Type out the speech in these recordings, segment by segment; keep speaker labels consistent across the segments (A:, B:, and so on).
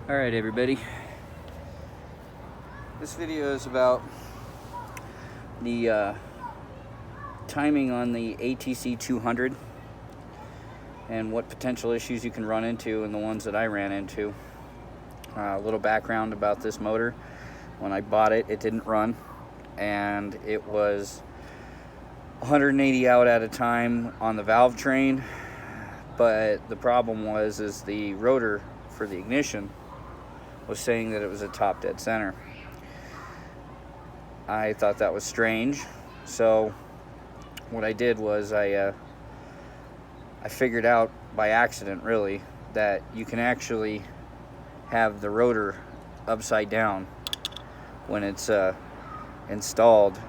A: Alright everybody, this video is about the timing on the ATC 200 and what potential issues you can run into and the ones that I ran into. A little background about this motor. When I bought it, it didn't run, and it was 180 out at a time on the valve train, but the problem was the rotor for the ignition was saying that it was a top dead center. I thought that was strange, so what I did was I figured out by accident, really, that you can actually have the rotor upside down when it's installed.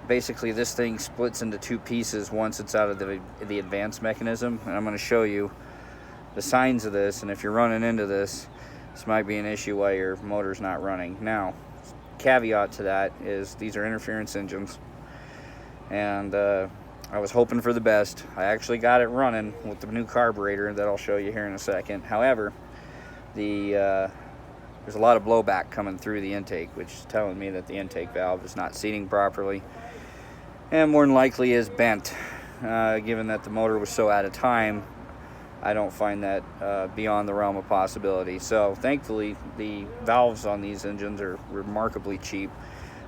A: Basically, this thing splits into two pieces once it's out of the advanced mechanism, and I'm going to show you the signs of this, and if you're running into this might be an issue why your motor's not running. Now, caveat to that is these are interference engines, and I was hoping for the best. I actually got it running with the new carburetor that I'll show you here in a second. However, there's a lot of blowback coming through the intake, which is telling me that the intake valve is not seating properly, and more than likely is bent. Given that the motor was so out of time, I don't find that beyond the realm of possibility. So thankfully, the valves on these engines are remarkably cheap.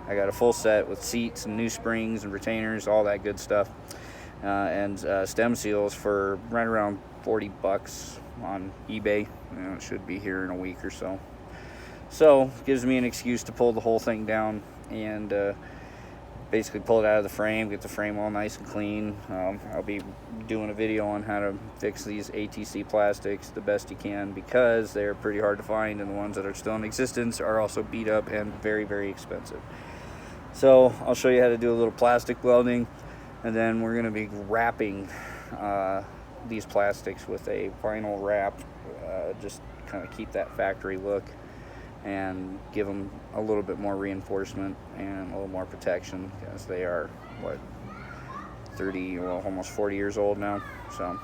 A: I got a full set with seats and new springs and retainers, all that good stuff, and stem seals for right around 40 bucks on eBay. It should be here in a week or so. So gives me an excuse to pull the whole thing down and basically pull it out of the frame, get the frame all nice and clean. I'll be doing a video on how to fix these ATC plastics the best you can, because they're pretty hard to find, and the ones that are still in existence are also beat up and very, very expensive. So I'll show you how to do a little plastic welding, and then we're going to be wrapping these plastics with a vinyl wrap, just kind of keep that factory look and give them a little bit more reinforcement and a little more protection, because they are, what, 30, well, almost 40 years old now. So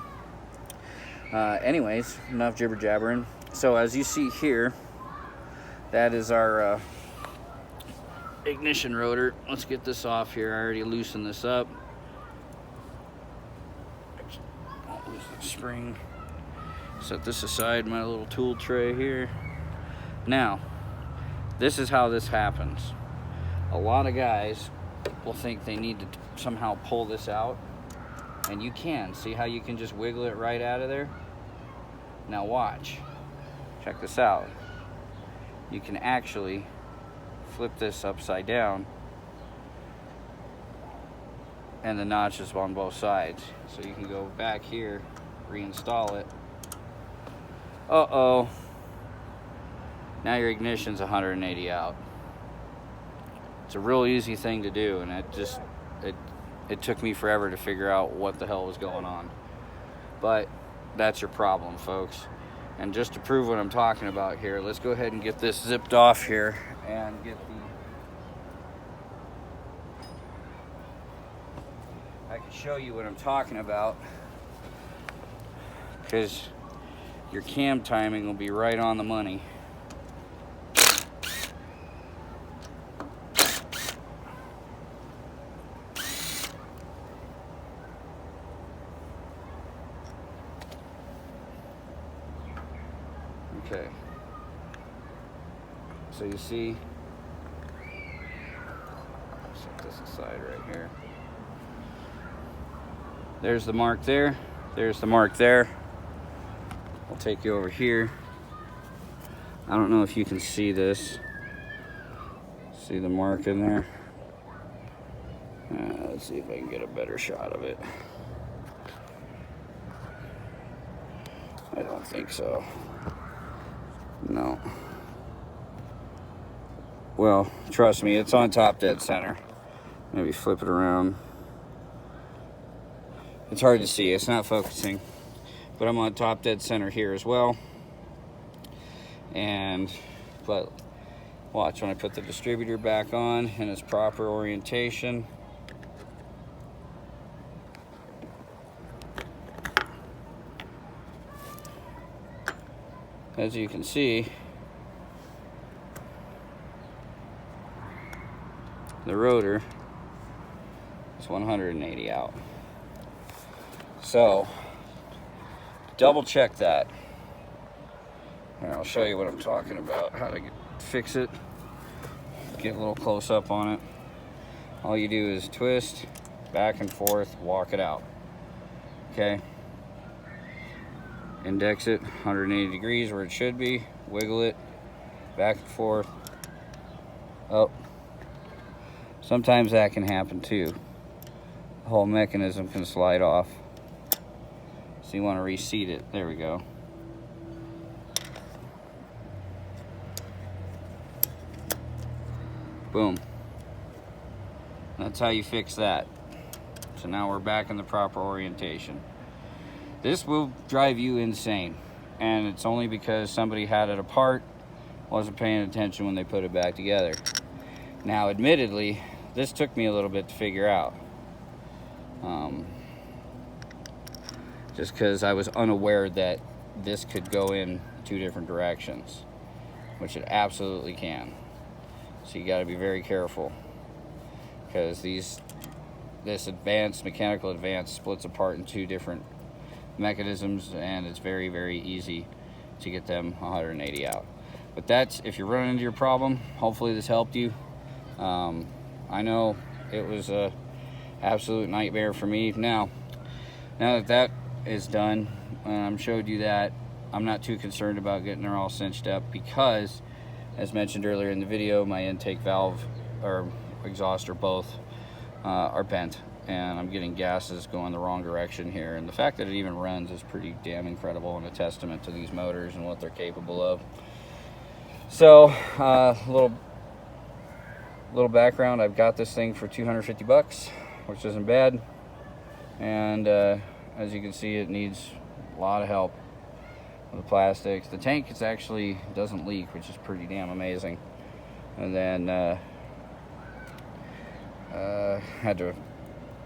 A: anyways, enough jibber jabbering. So as you see here, that is our ignition rotor. Let's get this off here. I already loosened this up. I'll loosen the spring. Set this aside in my little tool tray here. Now, this is how this happens. A lot of guys will think they need to somehow pull this out, and you can. See how you can just wiggle it right out of there? Now watch. Check this out. You can actually flip this upside down, and the notch is on both sides. So you can go back here, reinstall it. Uh-oh. Now your ignition's 180 out. It's a real easy thing to do, and it took me forever to figure out what the hell was going on. But that's your problem, folks. And just to prove what I'm talking about here, let's go ahead and get this zipped off here and get I can show you what I'm talking about, because your cam timing will be right on the money. Okay, so you see, set this aside right here. There's the mark there, there's the mark there. I'll take you over here. I don't know if you can see this. See the mark in there? Let's see if I can get a better shot of it. I don't think so. No. Well, trust me, it's on top dead center. Maybe flip it around. It's hard to see, it's not focusing. But I'm on top dead center here as well. But watch when I put the distributor back on in its proper orientation. As you can see, the rotor is 180 out. So double check that. And I'll show you what I'm talking about, how to fix it. Get a little close up on it. All you do is twist back and forth, walk it out. Okay. Index it 180 degrees where it should be. Wiggle it back and forth. Oh, sometimes that can happen too. The whole mechanism can slide off. So you want to reseat it. There we go. Boom. That's how you fix that. So now we're back in the proper orientation. This will drive you insane, and it's only because somebody had it apart, wasn't paying attention when they put it back together. Now, admittedly, this took me a little bit to figure out. Just because I was unaware that this could go in two different directions, which it absolutely can. So you got to be very careful, because this mechanical advance splits apart in two different mechanisms, and it's very, very easy to get them 180 out. But that's if you're running into your problem. Hopefully this helped you. I know it was a absolute nightmare for me. Now that is done, and showed you that, I'm not too concerned about getting her all cinched up, because as mentioned earlier in the video, my intake valve or exhaust or both are bent, and I'm getting gases going the wrong direction here. And the fact that it even runs is pretty damn incredible, and a testament to these motors and what they're capable of. So little background, I've got this thing for 250 bucks, which isn't bad. And as you can see, it needs a lot of help with the plastics. The tank is actually doesn't leak, which is pretty damn amazing. And then had to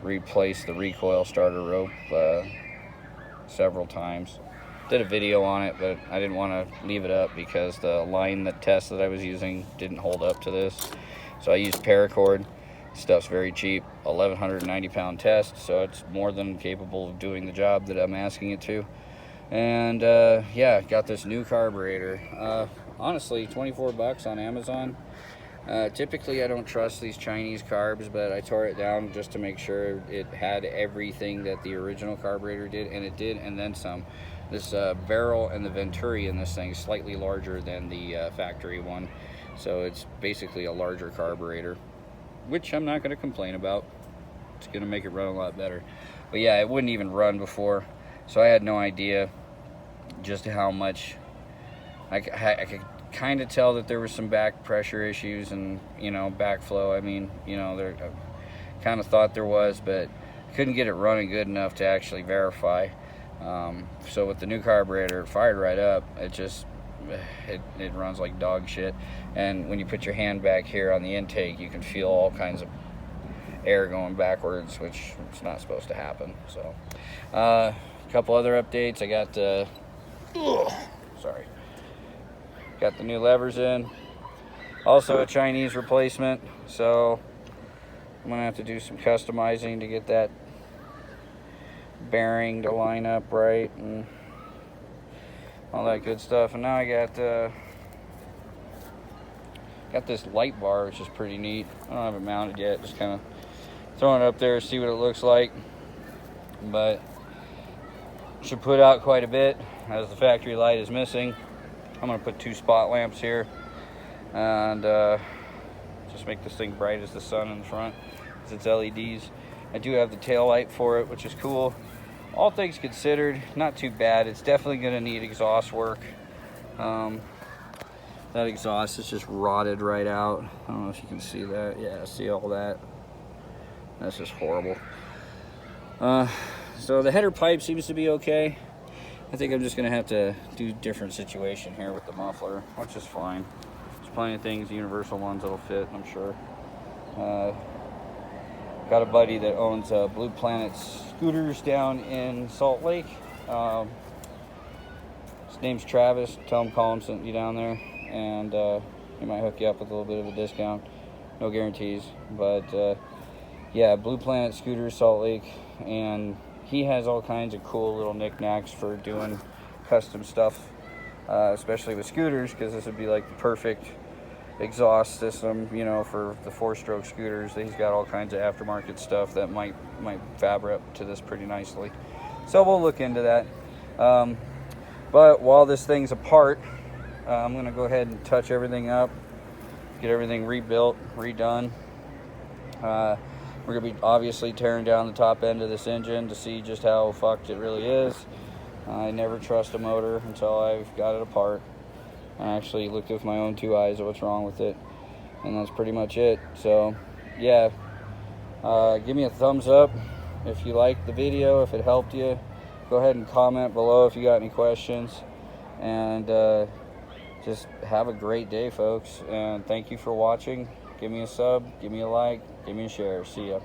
A: replace the recoil starter rope several times. Did a video on it, but I didn't want to leave it up because the line test that I was using didn't hold up to this. So I used paracord. Stuff's very cheap, 1,190 pound test, so it's more than capable of doing the job that I'm asking it to. And yeah, got this new carburetor. Honestly, 24 bucks on Amazon. Typically I don't trust these Chinese carbs, but I tore it down just to make sure it had everything that the original carburetor did, and it did, and then some. This barrel and the venturi in this thing is slightly larger than the factory one, so it's basically a larger carburetor, which I'm not going to complain about. It's going to make it run a lot better. But yeah, it wouldn't even run before, so I had no idea just how much. I could kind of tell that there was some back pressure issues and, you know, backflow. I mean, you know, I kind of thought there was, but couldn't get it running good enough to actually verify. So with the new carburetor, it fired right up. It runs like dog shit. And when you put your hand back here on the intake, you can feel all kinds of air going backwards, which is not supposed to happen. So a couple other updates. I got got the new levers in, also a Chinese replacement, so I'm gonna have to do some customizing to get that bearing to line up right and all that good stuff. And now I got this light bar, which is pretty neat. I don't have it mounted yet, just kind of throwing it up there, see what it looks like. But should put out quite a bit, as the factory light is missing. I'm gonna put 2 spot lamps here and just make this thing bright as the sun in the front, because it's LEDs. I do have the tail light for it, which is cool. All things considered, not too bad. It's definitely gonna need exhaust work. That exhaust is just rotted right out. I don't know if you can see that. Yeah, see all that? That's just horrible. So the header pipe seems to be okay. I think I'm just gonna have to do a different situation here with the muffler, which is fine. There's plenty of things, universal ones that'll fit, I'm sure. Got a buddy that owns Blue Planet scooters down in Salt Lake. His name's Travis. Tell him Colin sent you down there, and he might hook you up with a little bit of a discount. no guarantees. But yeah, Blue Planet Scooters, Salt Lake, and he has all kinds of cool little knickknacks for doing custom stuff, especially with scooters, because this would be like the perfect exhaust system, you know, for the 4-stroke scooters. He's got all kinds of aftermarket stuff that might fabric to this pretty nicely. So we'll look into that. But while this thing's apart, I'm gonna go ahead and touch everything up, get everything rebuilt, redone. We're gonna be obviously tearing down the top end of this engine to see just how fucked it really is. I never trust a motor until I've got it apart. I actually looked with my own 2 eyes at what's wrong with it, and that's pretty much it. So yeah, give me a thumbs up if you liked the video, if it helped you. Go ahead and comment below if you got any questions, and just have a great day, folks, and thank you for watching. Give me a sub, give me a like, give me a share. See ya.